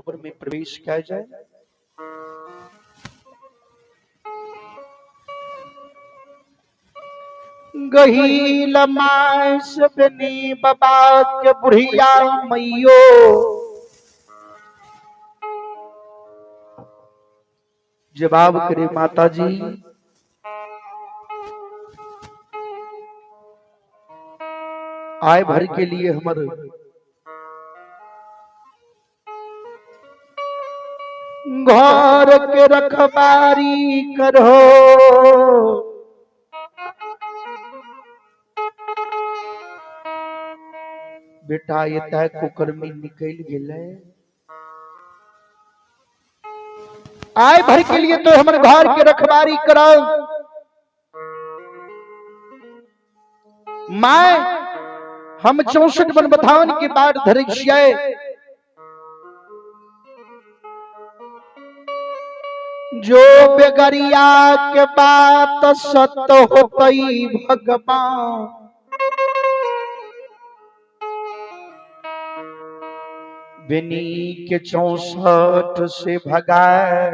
गह्वर में प्रवेश किया जाए। गहील मास बनी बाबा के बुढ़िया मैयो जवाब करे माता जी आय भर के लिए हमारे घर के रखबारी करो। बेटा ये तय कुकर्मी निकल गेले आय भर के लिए तो हमारे घर के रखबारी करो। माय हम 64 बन बधान के बाद धरिष्य जो बेगरिया के बात सत्य होतई भगवान। बेनी के 64 से भगाए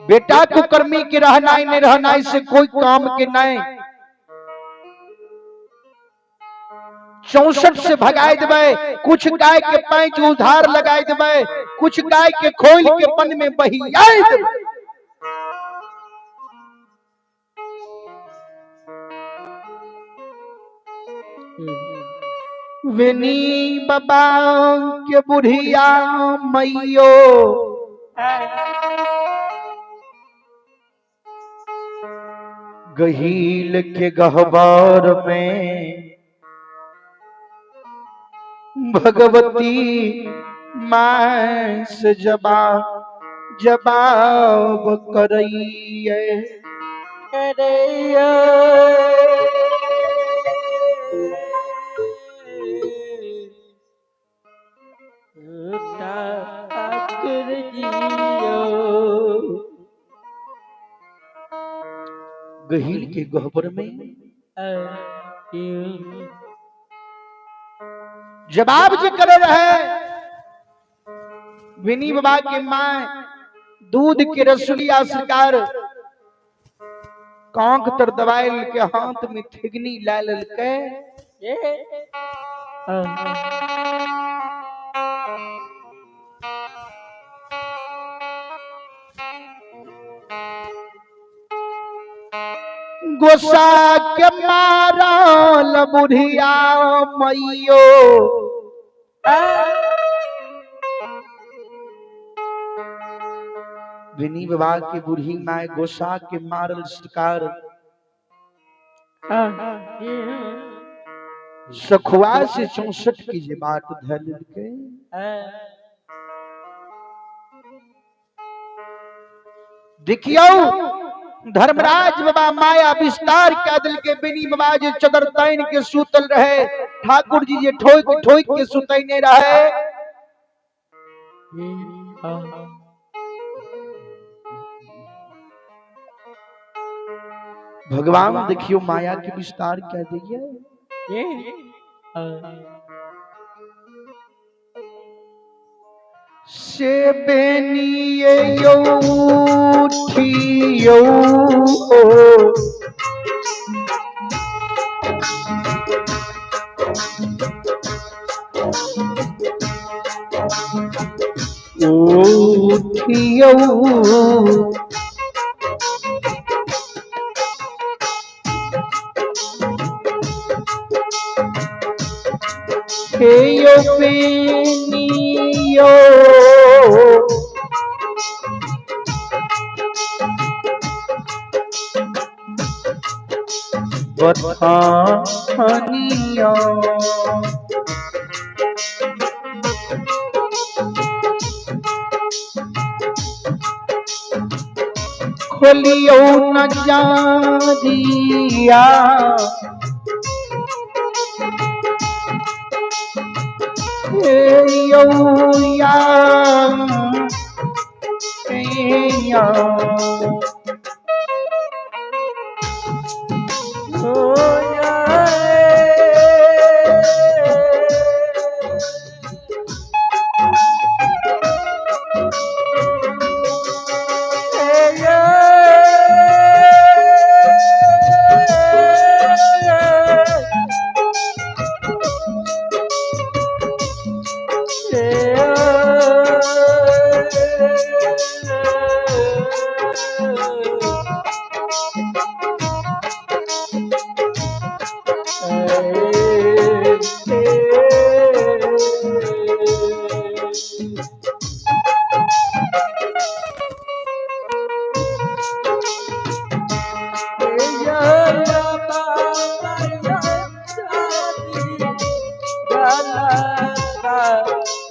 बेटा कुकर्मी के रहनाई नहीं रहनाई से कोई काम के नहीं। 64 से भगाए देवे कुछ गाय के पैंच उधार लगाए देवे कुछ गाय के खोल के पन में बहियाए देवे। विनी बाबा के बुढ़िया मैयो गहील के गहबर में भगवती मां से जवाब करइए गहील के गहबर में जवाब जी करे रहे। विनी बाबा के मां दूध के रसुलिया सरकार कांक तर दबाइल के हाथ में थिगनी ला ललके गोसा के मारल बुढ़िया मैयो विनी बाबा की बूढ़ी माए गोसा के मारल शिकार सखुआ से 64 की जे बात धल के देखियो धर्मराज बाबा माया विस्तार के दिल के बिनी बाबा जे चदर तैन के सुतल रहे ठाकुर जी जे ठोक ठोक के सुतैने रहे। भगवान देखियो माया के विस्तार क्या दिए से बेनिए यो ठियो उठियो हे यो बेनियो बथानिया खोलियो न जादिया यो या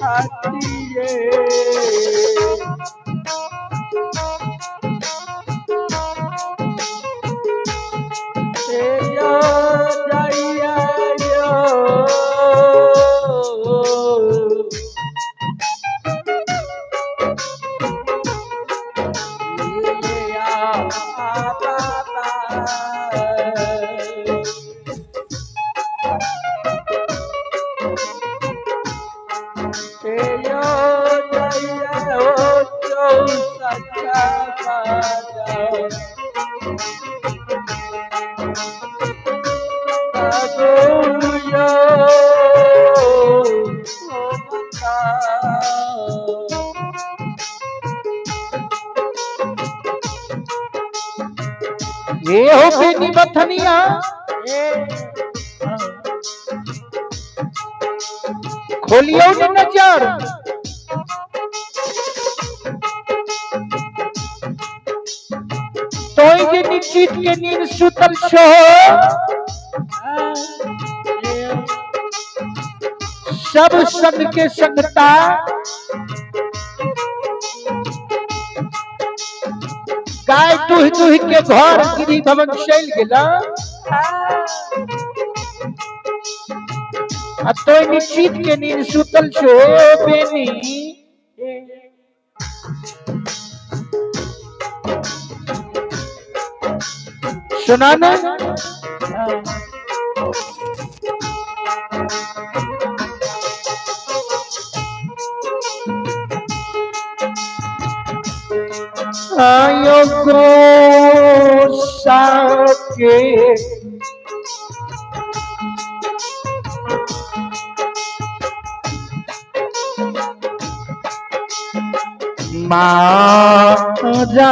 आतिए यो जाइया यो ये हो बेनी बथनिया खोलियो ने नजर तोय जे निश्चित के नींद सुतल छो सब संग के संगता गाय दुह दुह के घर गिरी भवन चल गेला आ तोय निश्चित के नींद सुतल छो बेनी सुना ना आयो गोसा के मारा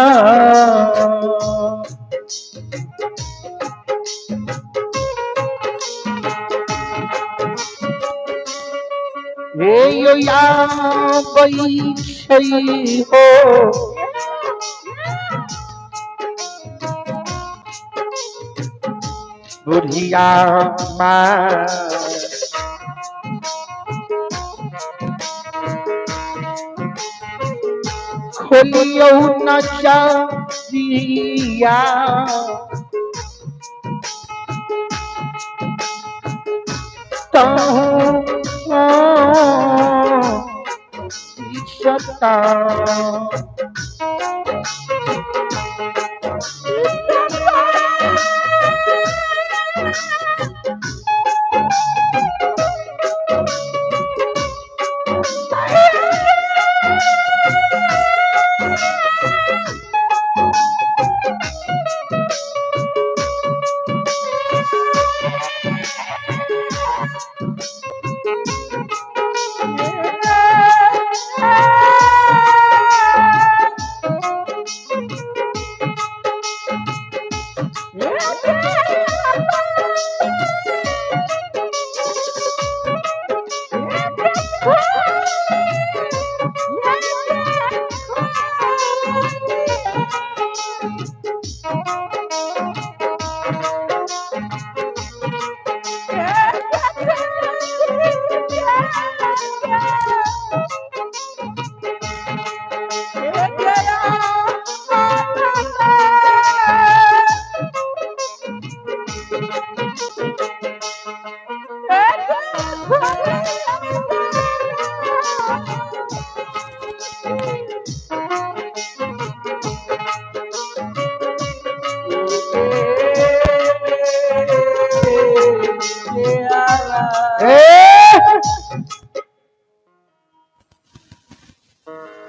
हे यो या बई छई हो बुढ़िया माँ खोलियो न दिया सता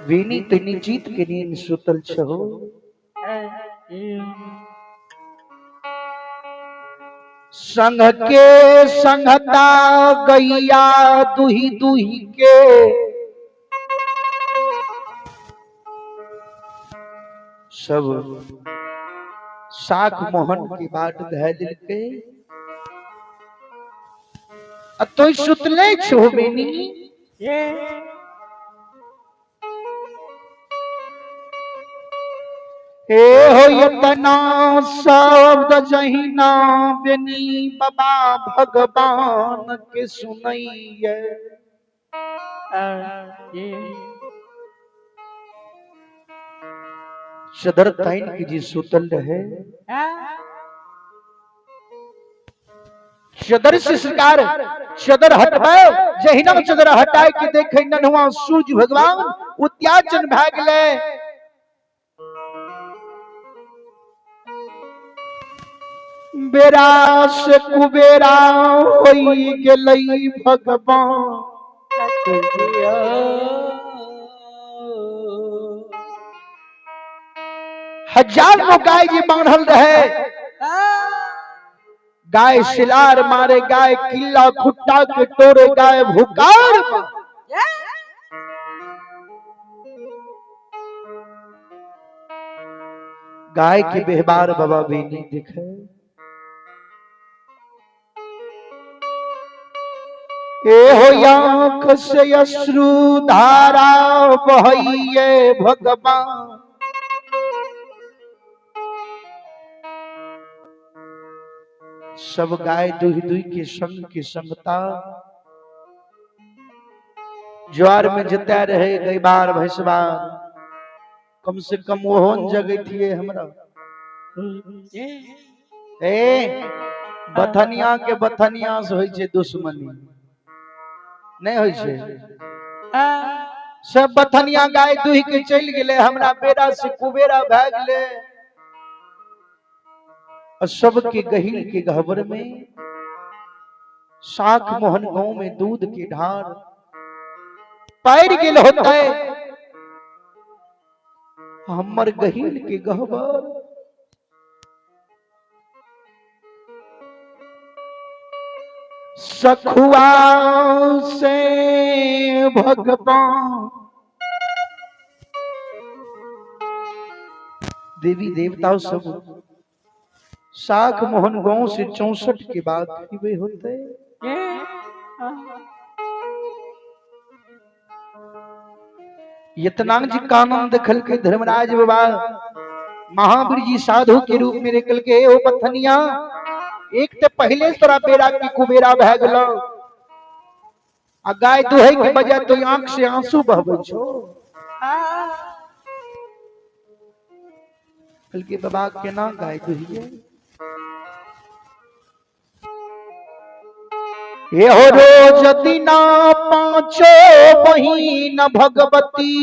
विनीत निजीत के नींद सुतल छहो संग के संगता गैया दुही दुही के सब साख मोहन की बाट धै दिल के तो सुतले छो बेनी हे हो इतना शब्द जहिना बेनी बाबा भगवान के सुनैये चदर ताइन की जी सुतल रहे, चदर से सरकार चदर हटबे, जहिना चदर हटाए के देखे नन्हुआ सूर्य भगवान उत्याचन भए गेले। बेरा से कुबेरा होई गेलई भगवान, हजारों गाय जी बांधल रहे, गाय सिलार मारे, गाय किल्ला खुट्टा के तोड़े, गाय भुकार गाय के व्यवहार बाबा भी नहीं दिखे। ए हो आंख से अश्रु धारा बहइये भगवान, सब गाय दुही दुही के संग की संगता, ज्वार में जता रहे गई बार भैंसबार, कम से कम ओहन जगह थी हमरा। ए बथनिया के बथनिया से होई छे दुश्मनी नहीं होई छे, सब बथनिया गाय दुही के चल गेले, हमरा बेरा से कुबेरा भए गेले। और सबके गहिल के गहबर में शाख मोहन गांव में दूध की ढार पैर गेल होता है, हमर गहिल के गहबर सखुआ से भगवान। देवी देवताओं सब शाख मोहन गांव से 64 के बाद पीवे होते। यतनांग जी कानन देखल के धर्मराज बाबा महावीर जी साधु के रूप में निकल के ओ पथनिया एक तो पहले तोरा बेरा की कुबेरा भए गेलो, आ गाय दुहे के बजाय तो आंख से आंसू बहबै छो। बल्कि बाबा केना गाय दुहिए, ये हो रोज दिना पांचो बहिन भगवती,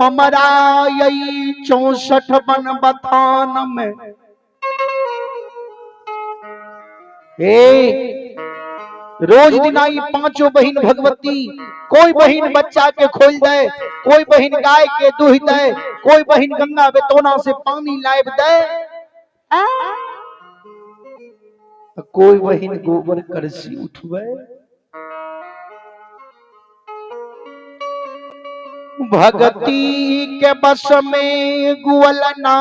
हमारा यही 64 बन बथान में। रोज दिन आई पांचों बहन भगवती, कोई बहन बच्चा के खोल दे, कोई बहन गाय के दूध दे, कोई बहन गंगा बेतौना से पानी लाइब दे, कोई बहन गोबर करसी उठवे। भगती के बस में गुवलना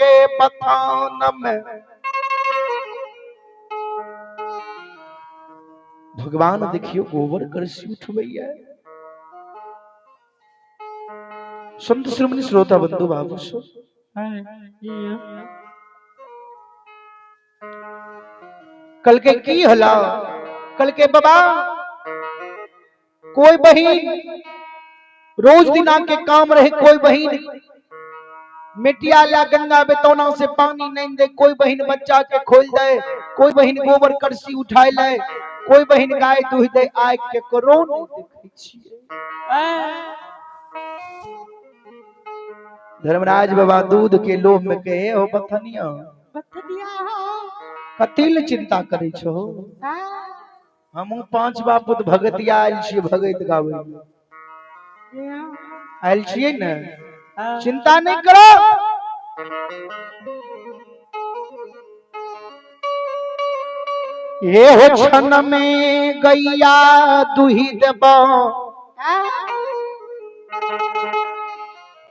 के बथान में, भगवान देखियो गोबर करसी उठवैया। संत श्रमणी श्रोता बंधु बाबू सो कल के की हला, कल के बाबा कोई बहन रोज दिना के काम रहे, कोई बहन मिटिया ला गंगा बेतौना से पानी नहीं दे, कोई बहन बच्चा के खोल दे, कोई बहन गोबर करसी उठाए ले, कोई बहन गाय दूध दे, आय के करो नहीं देखै छियै। धर्मराज बाबा दूध के लोभ में कहे हो बथनिया कतिल चिंता करे छो, हमू 5 बापुत भगतिया आयल छियै, भगत गावे आयल छियै ने, चिंता नहीं करो। ये हो छन में गैया दुही देबो,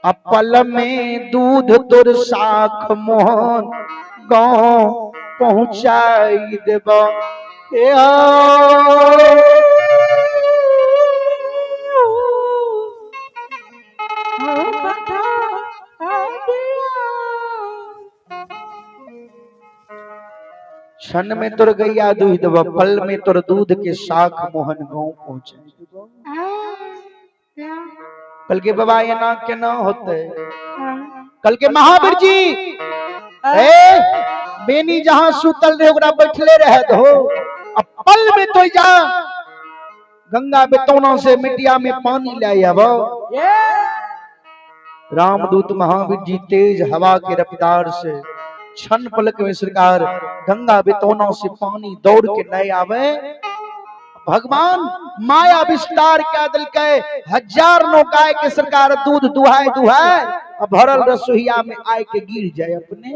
अपल में दूध तोर शाख मोहन गांव पहुंचाई देबो। क्षण में तुर गैया दूध व पल में तुर दूध के शाख मोहन गांव पहुंचे। कल के बाबा ये ना के ना होते कल के महावीर जी ए बेनी जहां सुतल रहे ओकरा बैठले रहे दो अब पल में तो जा गंगा बेतौना से मिट्टिया में पानी ले आबो। रामदूत महावीर जी तेज हवा के रफ्तार से क्षण पलक में सरकार गंगा बेतौना से पानी दौड़ के नहीं आवे। भगवान माया विस्तार क्या दिल के हजार नो गाय के सरकार दूध दुहाए दुहाए और भरल रसोईया में आए के गिर जाए अपने।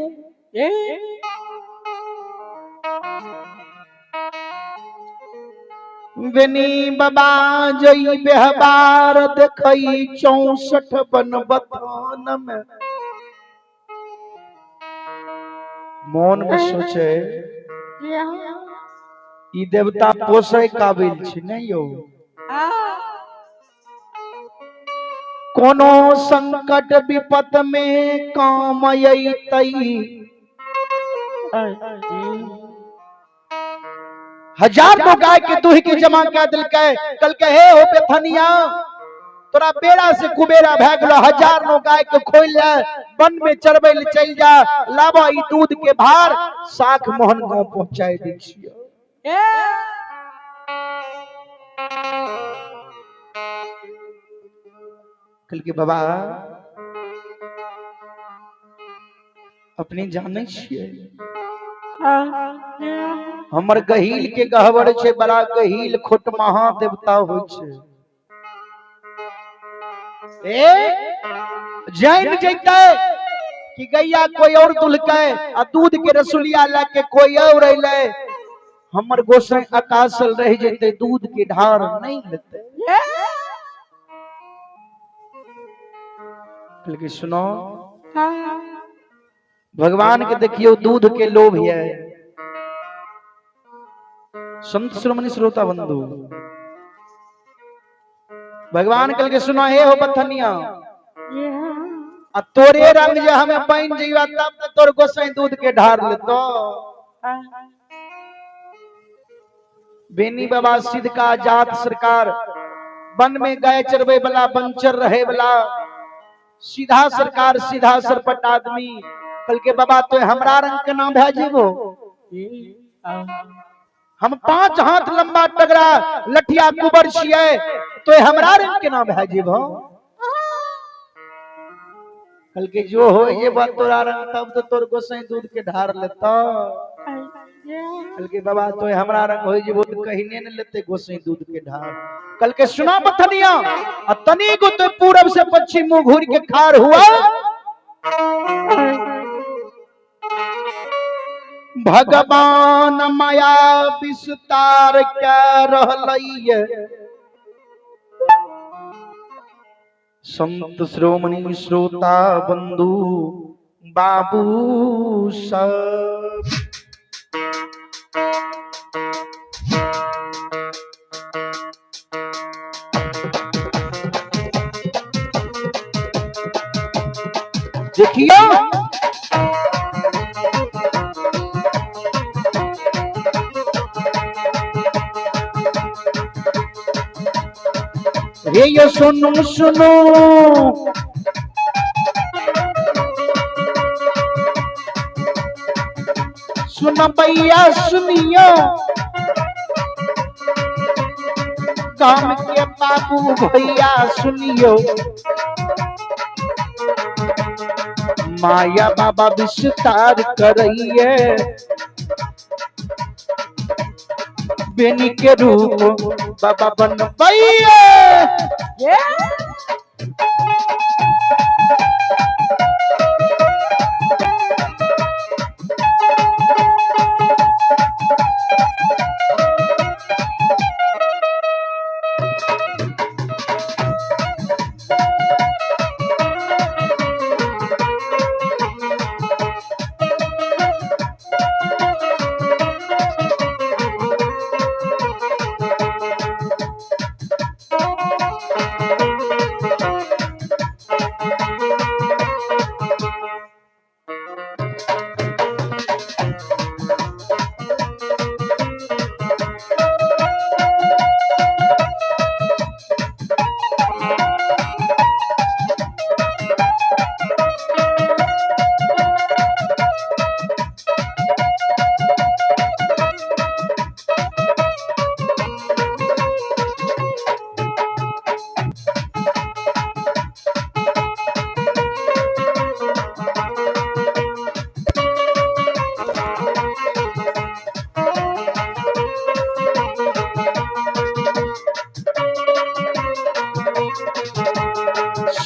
बेनी बाबा जई बेहबार देखई 64 बन बथान में मौन में सोचे ई देवता पोषय काबिल छी नहीं यो। कोनो संकट विपत में काम अयतई हजार नो गाय के दूध के जमा क्या दिल के कल के हे हो बेथनिया तोरा बेड़ा से कुबेरा भै गेलो हजार नो गाय के खोल ले वन में चरबै ले चल जा लाबा ई दूध के भार साख मोहन गांव पहुंचाए दै छियो। कल के बाबा अपने जाने छिए हमर गहील के गहवर छे बड़ा गहील खोट महादेवता होय छे। जैन जैते कि गैया कोई और दुलके आ दूध के रसुलिया लेके कोई और अइले हमर गोसाई आकाशल रह जैते दूध के ढार नहीं लेते। लेकिन सुनो भगवान के देखियो दूध के लोभ है। संत श्रोमणी श्रोता बंधु भगवान कल के सुनो हे हो बथनिया आ तोरे रंग जे हमें बन जइवा तब तो तोर गोसाई दूध के ढार लेतो। बेनी बाबा सिद्ध का जात सरकार वन में गाय चरवे वाला बंचर रहे वाला सीधा सरकार सीधा सरपट आदमी कल के बाबा तो हमरा रंग के नाम भेजिबो हम 5 हाथ लंबा टगरा लठिया कुबर छिए तो हमरा रंग के नाम भेजिबो। कल के जो हो ये बात तोरा रंग तब तो तोर गोसाई दूध के ढार लेता। कल के बाबा तो हमरा रंग हो जेबो तो कहिने न लेते गोसाई दूध के ढार। कल के सुना बथनिया आ तनी को तो पूरब से पश्चिम मुंह घूर के खार हुआ भगवान माया विस्तार क्या रहलैये। संत श्रोमणी श्रोता बंधु बाबू सब देखिए ये सुनो सुनो सुनो भैया सुनियो काम के बाबू भैया सुनियो माया बाबा विस्तार करइए बेनी के रूप बाबा बनबइए।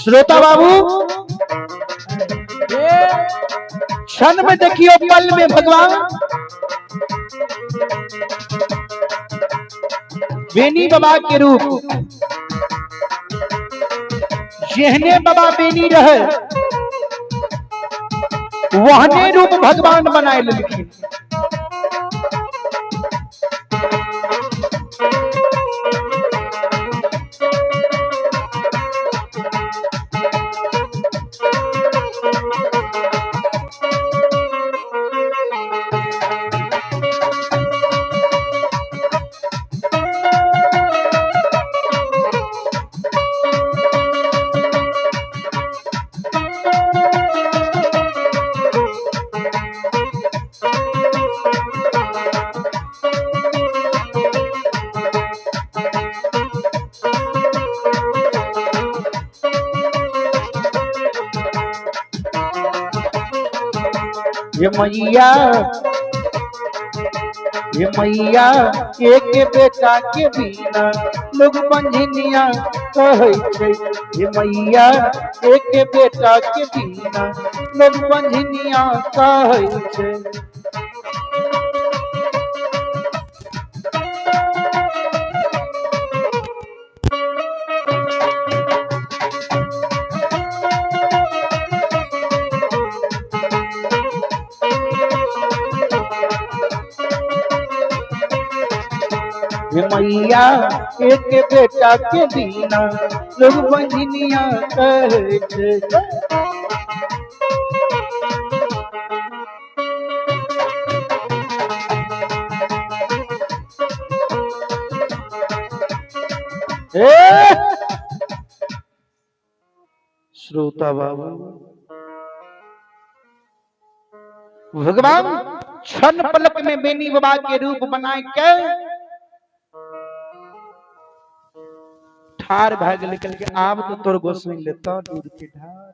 श्रोता बाबू क्षण में देखियो पल में भगवान बेनी बाबा के रूप जेहने बाबा बेनी रहे वहने रूप भगवान बनाए लेकिन ये मैया एक बेटा के बिना लोग बंझनिया कहे छे। ये मैया एक बेटा के बिना लोग बंझनिया कहे छे। मैया एक बेटा के बिना लोग बंझनिया कहे छे। श्रोता बाबू भगवान क्षण पलक में बेनी बाबा के रूप बनाए के ठार भाग निकल के आब तो तोर गोसुन लेता दूध के ढार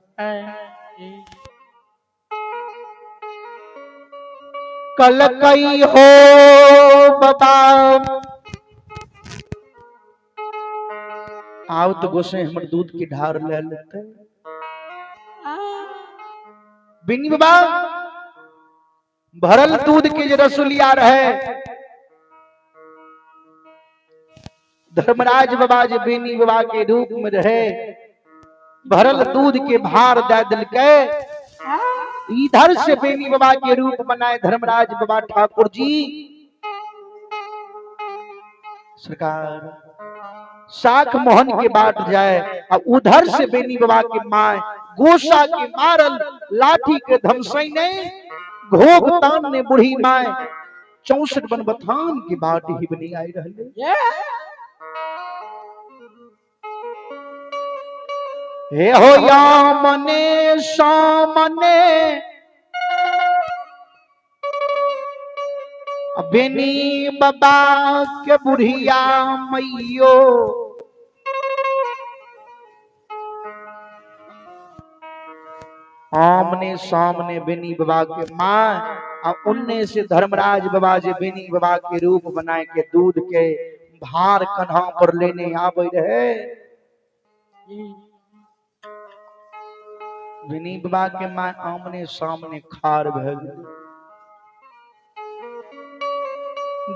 कल कई हो बाबा आओ तो गोसे हमर दूध की ढार ले लेते बिनी बाबा भरल दूध के जो रसुलिया रहे धर्मराज बाबा जो बेनी बाबा के रूप में रहे भरल दूध के भार दे दिल के इधर से बेनी बाबा के रूप बनाए धर्मराज बाबा ठाकुर जी सरकार साख मोहन के बाट जाए और उधर से बेनी बाबा के माए गोसा के मारल लाठी के धमसई ने घोग तान ने बुढ़ी माए 64 बन बथान की बाट ही बनी आई रहले हे हो या मने सामने बेनी बाबा के बुढ़िया मैयो आमने सामने बेनी बाबा के माँ और उनने से धर्मराज बाबा जे बेनी बाबा के रूप बनाए के दूध के भार कन्हा पर लेने आवे रहे बेनी बाबा के माँ आमने सामने खार भल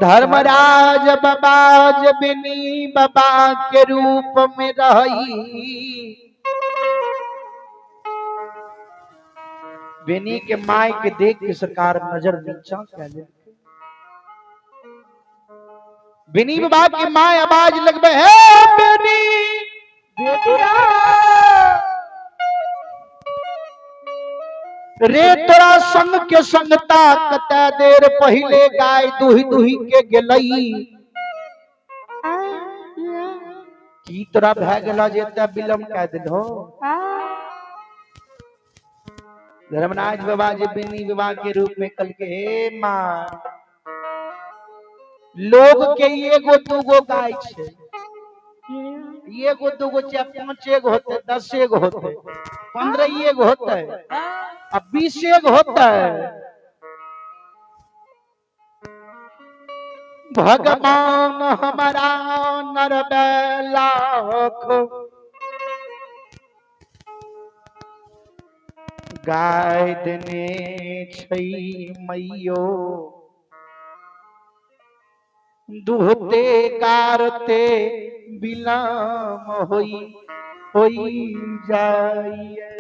धर्मराज बाबा जे बेनी बाबा के रूप में रही बेनी के माय के देख के सरकार नजर नीचा कर ले बेनी बाबा की माय आवाज लगबे है बेनी बेटिया रे तोरा संग के संगता कते देर पहले गाय दुही दुही के गेलई की तोरा भए गेल जे एते विलंब क देलहो धर्मराज बाबा जी बेनी बाबा के रूप में कल के हे मां लोग के एगो दूगो गाय छे एगो दूगो चाहे 5 गो होते 10 गो होते 15 गो होते अब 20 गो होते भगवान हमारा नर लाख गाय देने छै मैयो दुहते कारते बिलाम होई जाइए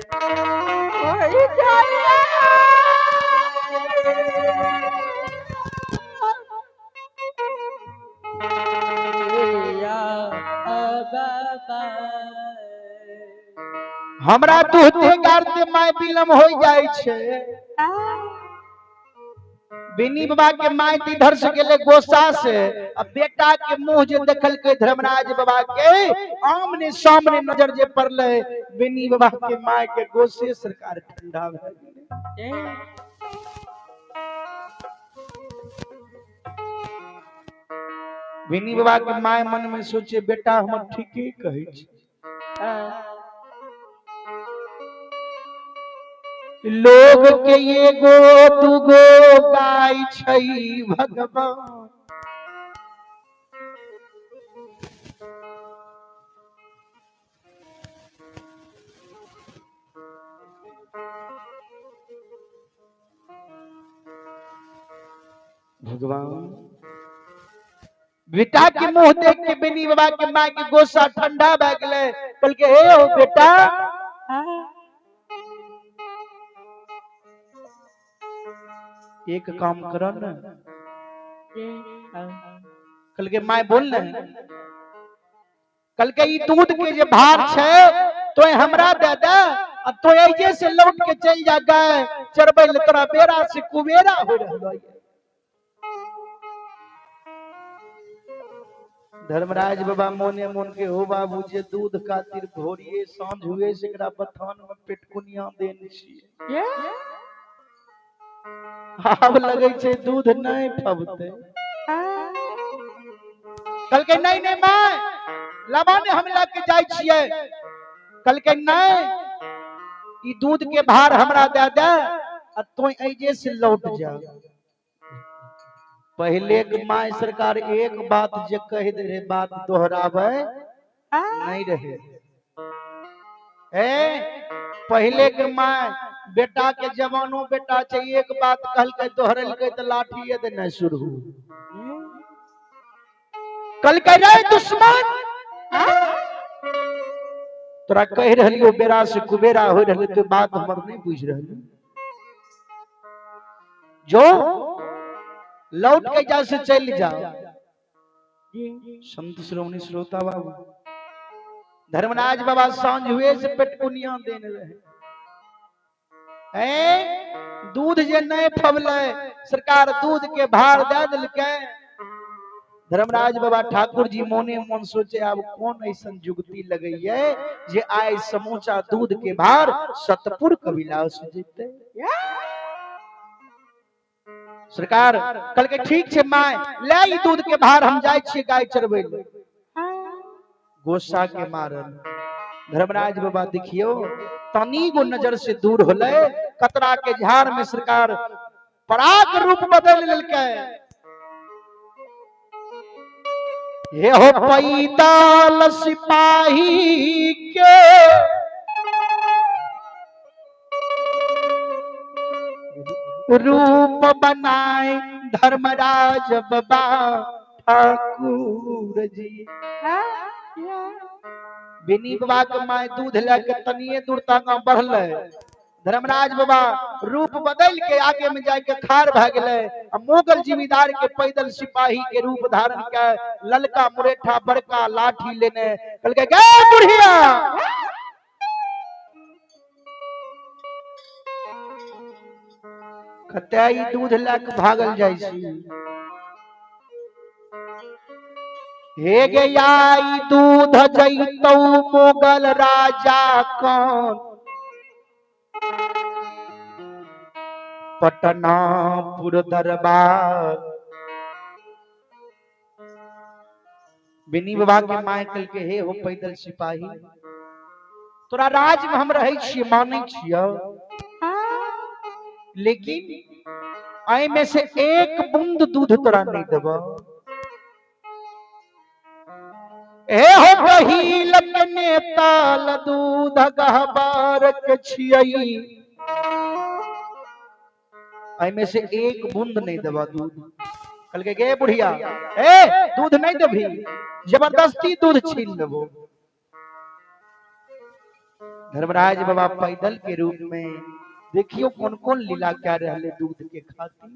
हमरा दुहते कारते माय बिलम हो जाए छे बेनी बाबा के माय इधर से गेले गोसा से अब बेटा के मुंह जे देखल के धर्मराज बाबा के आमने सामने नजर जे पड़ले बेनी बाबा के माय के गोसे सरकार ठंडा भ गेले बेनी बाबा के माय मन में सोचे बेटा हम ठीके कहे छी लोग के एगो दुगो गाय छई भगवान बेटा के मुंह देख के बेनी बाबा के माय के गोसा ठंडा भ गेले कहल के हे हो बेटा एक काम कर न कल के माय बोल न कल के ई दूध के जे भार छे तो हमरा दे दे अब तो ऐजे से लौट के चल जा गाय चरबै ले तोरा बेरा से कुबेरा हो रहलो धर्मराज बाबा मोने मोन के हो बाबू जे दूध खातिर भोरिए सांझ हुए से एकरा बथान में पेटकुनिया देन छी आब लगे छे दूध नहीं फबते कल के नहीं नहीं माय लबाने हम लेके जाय छिए कल के नहीं ई दूध के भार हमरा दे दे आ तोय ऐजे से लौट जा पहले के माय सरकार एक बात जे कह दे रे बात दोहरावे नहीं रहे पहले के माय बेटा के जवानो बेटा चाहिए एक बात कहल के दोहरल के तो लाठी देना शुरू कल कह रहे दुश्मन तोरा कह रहियो बेरा से कुबेरा हो रहले तो बात हमर नहीं बुझ रहले जो लौट के जा से चल जाओ संत श्रोमणी श्रोता बाबू धर्मराज बाबा सांझ हुए से पेटकुनिया देने रहे दूध जे नहीं फबले सरकार दूध के भार दे दिलके धर्मराज बाबा ठाकुर जी मोने मन सोचे अब कौन ऐसा जुगती लगैये जे आय समूचा दूध के भार सतपुर कबीला से जीते सरकार कल के ठीक छे माय ले ई दूध के भार हम जाय छिए गाय चरबै ले गोसा के मारल धर्मराज बाबा देखियो तनी गो नजर से दूर होले कतरा के झाड़ में सरकार पराग रूप बदल लेलके हे हो पैदल सिपाही के रूप बनाए धर्मराज बाबा ठाकुर जी बेनी बाबा के माय दूध लेके तनिए दूर तक बढ़ले धर्मराज बाबा रूप बदल के आगे में जाके खाड़ भ गेले मुगल जिमीदार के पैदल सिपाही के रूप धारण के ललका मुरेठा बड़का लाठी लेने कहल के गे बुढ़िया कतई दूध लेके भागल जाय छी हे गे आई दूध जैतौ मुगल राजा कौन पटनापुर दरबार बेनी बाबा के माय कल के हे हो पैदल सिपाही तोरा राज में हम रहे छी माने छियो लेकिन आई में से एक बूंद दूध तोरा नहीं देबो ए हो पहिल के नेता ल दूध गहबार के छियई आई में से एक बूंद नहीं देवा दूध। कल के गे बुढ़िया ए दूध नहीं देभी, जबरदस्ती दूध छीन लेबो। धर्मराज बाबा पैदल के रूप में देखियो कौन कौन लीला क्या रहले दूध के खातिर।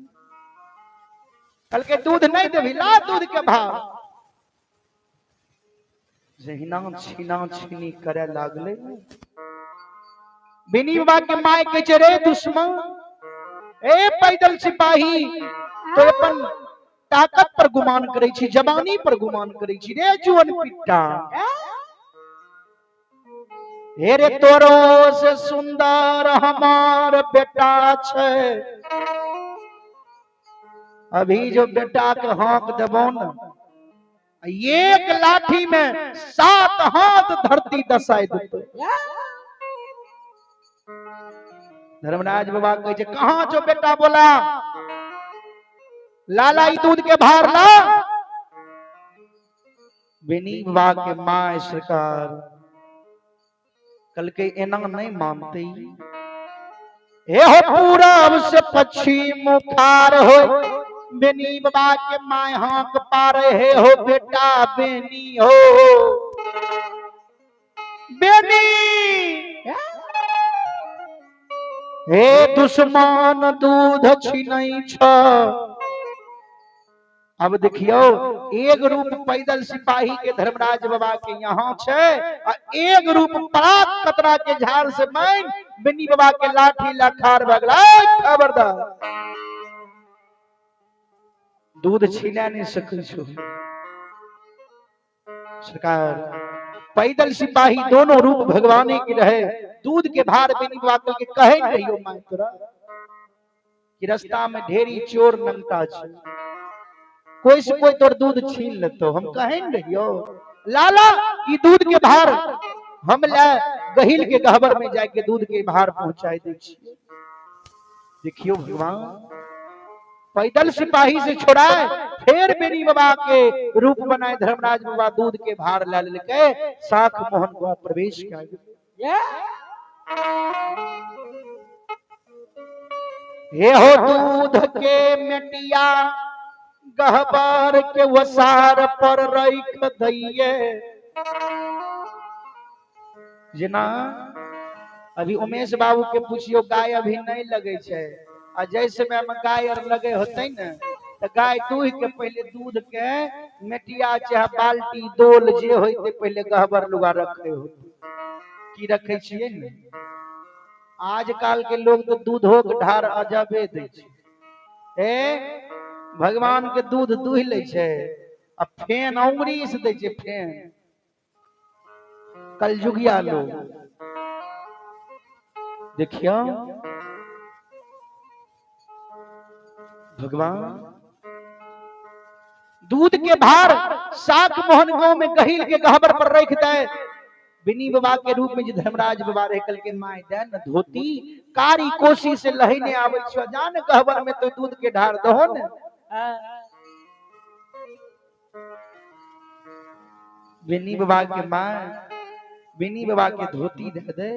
कल के दूध नहीं देभी, ला दूध के भाव। जहिना छीना छीनी करे लागले। बिनी बाबा के माय के चरे दुश्मन ए पैदल सिपाही तो अपन ताकत पर गुमान करे छी, जवानी पर गुमान करे छी रे जुअन पिट्टा। हे रे तोरो से सुंदर हमार बेटा छे, अभी जो बेटा के हाथ देबो न, एक लाठी में 7 हाथ धरती दसाई देतो। धर्मराज बाबा कहे छे कहां जो बेटा बोला, लाला ई दूध के भार ला। बिनी बाबा के माय सरकार कल के एना नहीं मानते। हे हो पूरब से पश्चिम मुखार हो, बेनी बाबा के माय हाथ पारे हे हो बेटा बेनी हो बेनी। हे दुश्मन दूध छीनै छ। अब देखियो एक रूप पैदल सिपाही के धर्मराज बाबा के यहाँ छे, एक रूप परात कतरा के झाड़ से मांग बिनी बाबा के लाठी लखार भगला। खबरदार दूध छीना नहीं सकै छो। सरकार पैदल सिपाही दोनों रूप भगवाने के रहे, दूध के भार बिनी बाबा के कहे कहियो मां तोरा कि रास्ता में ढेरी चोर नंगता छे, कोई से कोई तोर दूध छीन लेतो, हम कहे न रहियो लाला ई दूध के भार हम ले गहिल के गहबर में जाके दूध के भार पहुंचाई दे छी। देखियो भगवान पैदल सिपाही से छोड़ाए फिर बेनी बाबा के रूप बनाए धर्मराज बाबा दूध के भार ले लेके साख मोहन को प्रवेश किया। ये हो दूध के मेटिया गहबर के वसार पर रख दइए। जना अभी उमेश बाबू के पूछियो गाय अभी नहीं लगे छे, आ जैसे में गाय और लगे होते न तो गाय दूह के पहले दूध के मेटिया चाहे बाल्टी डोल जे होते पहले गहबर लुगा रखे होते की रखे छिए न। आजकल के लोग तो दूधो के ढार अजबे दे छे। ए भगवान के दूध दूह ले छे आ फेन उंगरी से दे छे फेन। कलयुगिया लोग देखियो भगवान दूध के भार साख मोहन गांव में गहिल के गहबर पर रख दे। बिनी बाबा के रूप में जो धर्मराज बाबा रह कल के माय दे न धोती कारी कोसी से लहने आवे छ, जान गहबर में तो दूध के ढार दहो न। बिनी बाबा के माय बिनी बाबा के धोती दे दे,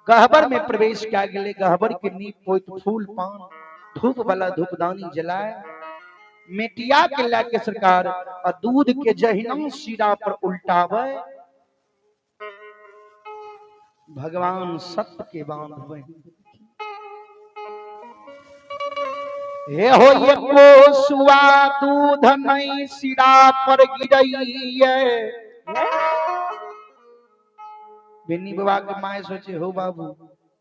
गहबर में प्रवेश किया गेले। गहबर के नींव पोत फूल पान धूप वाला धूपदानी जलाए, मेटिया के लाके सरकार और दूध के जहिना सिरा पर उल्टावे। भगवान सत्य के बांधवे हे हो ये को सुआ दूध नहीं सिरा पर गिरइए। बिनी बाबा के माय सोचे हो बाबू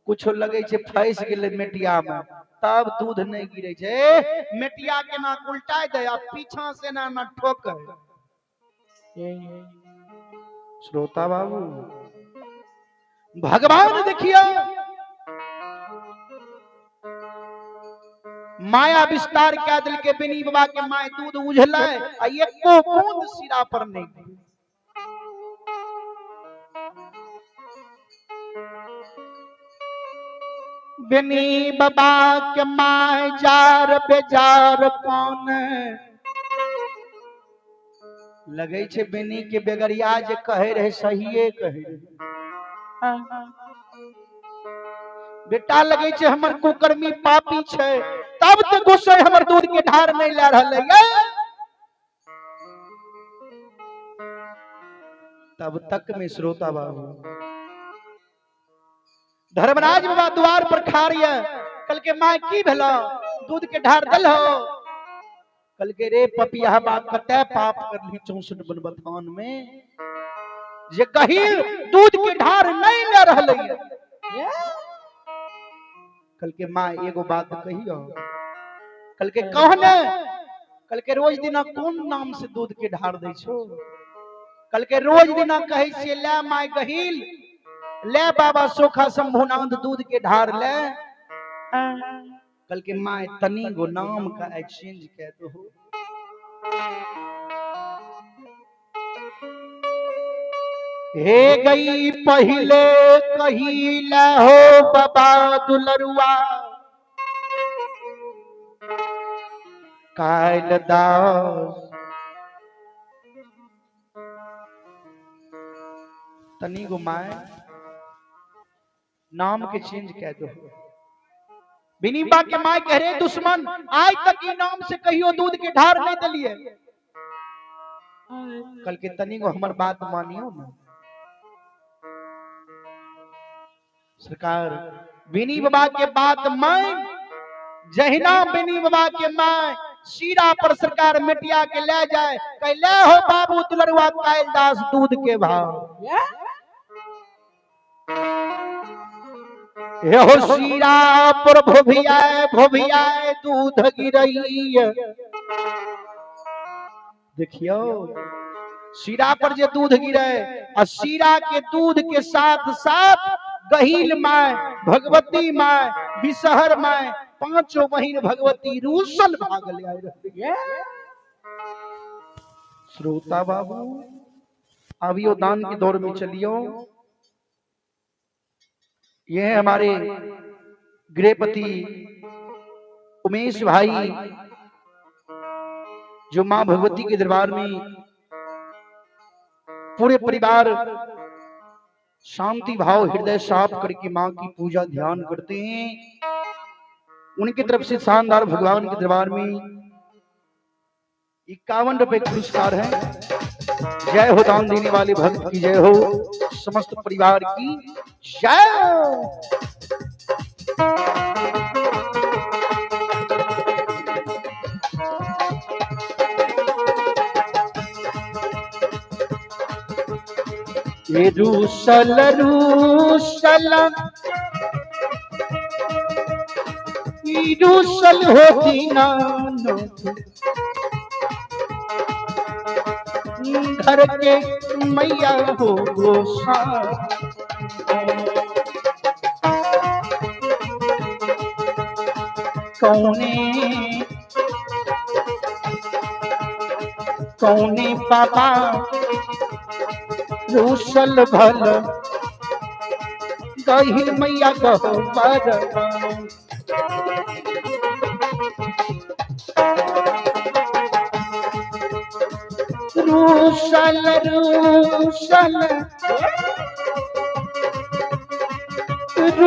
कुछ लगे छे फंस गेले मेटिया में, तब दूध नहीं गिरे छे। मेटिया के ना उल्टा दे आ पीछा से ना ठोके। श्रोता बाबू भगवान देखियो माया विस्तार क्या दिल के बिनी बाबा के माय दूध उझल आ एको बूंद सिरा पर नहीं। बिनी बाबा के माय जार बेजार कौन लगे छे। बिनी के बेगरिया जे कहे रहे सहिए कहे बेटा लगे छे हमर कुकर्मी पापी छे, तब तक गोसाई हमर दूध के धार नहीं ला रहा है। तब तक में श्रोता बाबू धर्मराज बाबा द्वार पर खाड़िया कल के माँ की भला दूध के ढार दल हो। कल के रे पपिया बात कते पाप कर ली 64 बनबथान में जे गहीर दूध के ढार नहीं ले रहले। कल के माँ एगो बात कहियो। कल के कहने कल के रोज दिना कौन नाम से दूध के ढार दे छो। कल के रोज दिना कहे से ले माय गहील ले बाबा सोखा शंभुनाथ दूध के ढार ले। कल के माय तनी गो नाम का एक्सचेंज कह दो। हे गई पहले कहिला हो बाबा दुलरुआ कायल दास तनी गो माय नाम के चेंज कह दो। बिनीबा के माय कह रहे दुश्मन आज तक ये नाम से कहियो दूध के ढार नहीं दलिए। कल के तनी गो हमार बात मानियो ना सरकार। बिनी बाबा के बात मान जहिना बिनी बाबा के माय शीरा पर सरकार मिटिया के ले जाए कह ले हो बाबू दुलरुआ कायल दास दूध के भाव। हो शीरा पर भोभिया दूध गिरई। देखियो शीरा पर जे दूध गिरे और शीरा के दूध के साथ साथ गहील my Bhagwati my Bisahar my पांचों बहिन भगवती रूसल भागल आए रहती। श्रोता बाबू अभियो दान के दौर में चलियो। ये है हमारे गृहपति उमेश भाई जो मां भगवती के दरबार में पूरे परिवार शांति भाव हृदय साफ करके मां की पूजा ध्यान करते हैं। उनकी तरफ से शानदार भगवान के दरबार में 51 रुपए पुरस्कार है। जय हो दान देने वाले भक्त की जय हो समस्त परिवार की जय हो। रूसल होती ना घर के मैया हो गोसा कौने पापा रूसल भल गहिल मैया कहो पर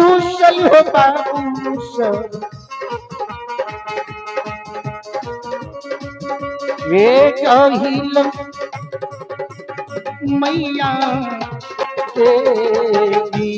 रूसल हो बाबू ये गहिल मैया तेरी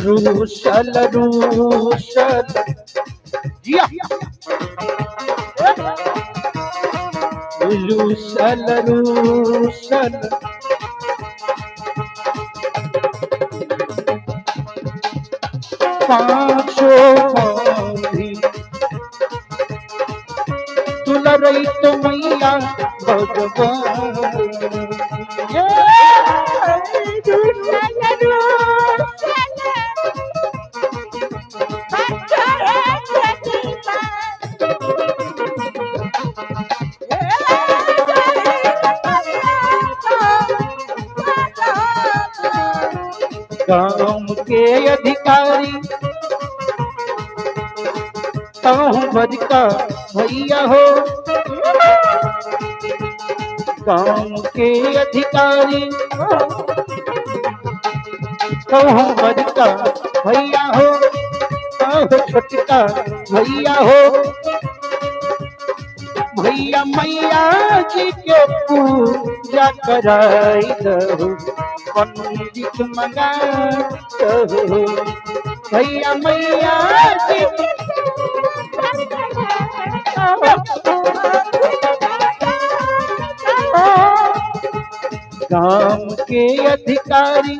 रूसल जिया रूसल पांचों दुलरई तो मैया भगवान के अधिकारी ताहू बज का भैया हो, गांव के अधिकारी ताहू बज का भैया हो, ताहू छोटका भैया हो। भैया मैया जी के पूजा कराई दहो, पंडित मंगा दहो। भैया मैया जी गांव के अधिकारी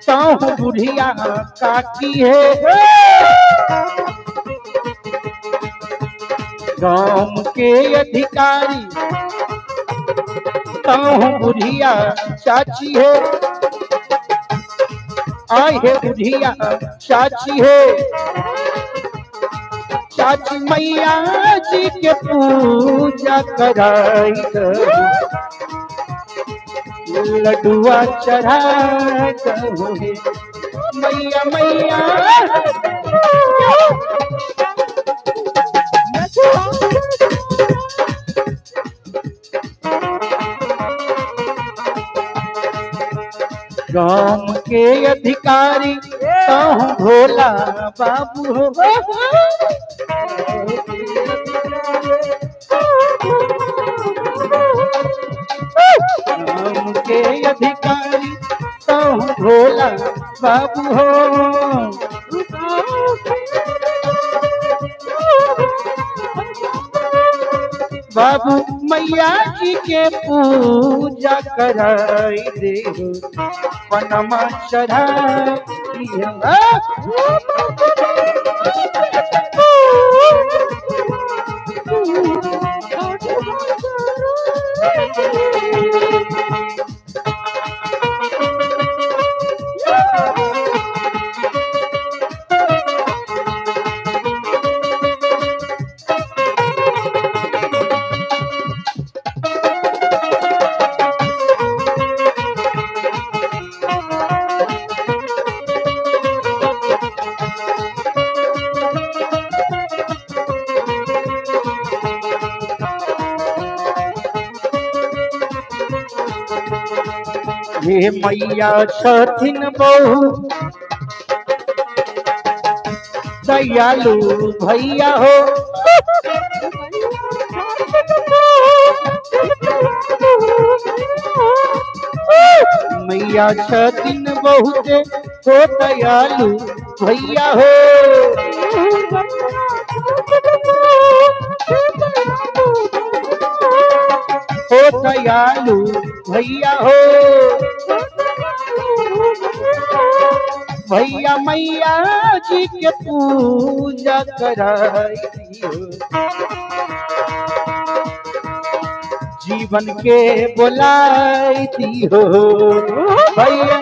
ताहू बुढ़िया काकी है, गांव के अधिकारी ताहू बुढ़िया चाची है, आए है बुढ़िया चाची है। चाची मैया जी के पूजा कराई दहो, लडुआ चढ़ा दहो हे। मैया मैया गांव के अधिकारी ताहू भोला बाबू हो, गांव के अधिकारी ताहू भोला बाबू हो। बाबू मैया जी के पूजा कराई दे, पनमा चढ़ाई हे मैया छथिन बहु दयालु भैया हो, मैया छथिन बहुते हो दयालु भैया हो। हो दयालु भैया हो, भैया मैया जी के पूजा कराई दियो, जीवन के बुलाई दियो। भैया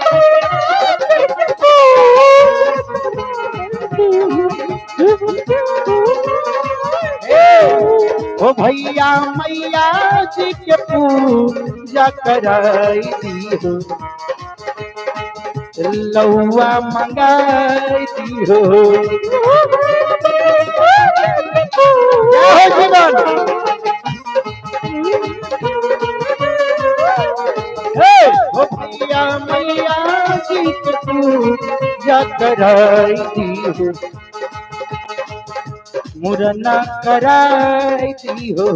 ओ भैया मैया जी के पूजा कराई दियो, लौआ मंगाई दियो। जय जीवन ओ भैया मैया जी के पूजा कराई दियो, मुरना कराई दियो।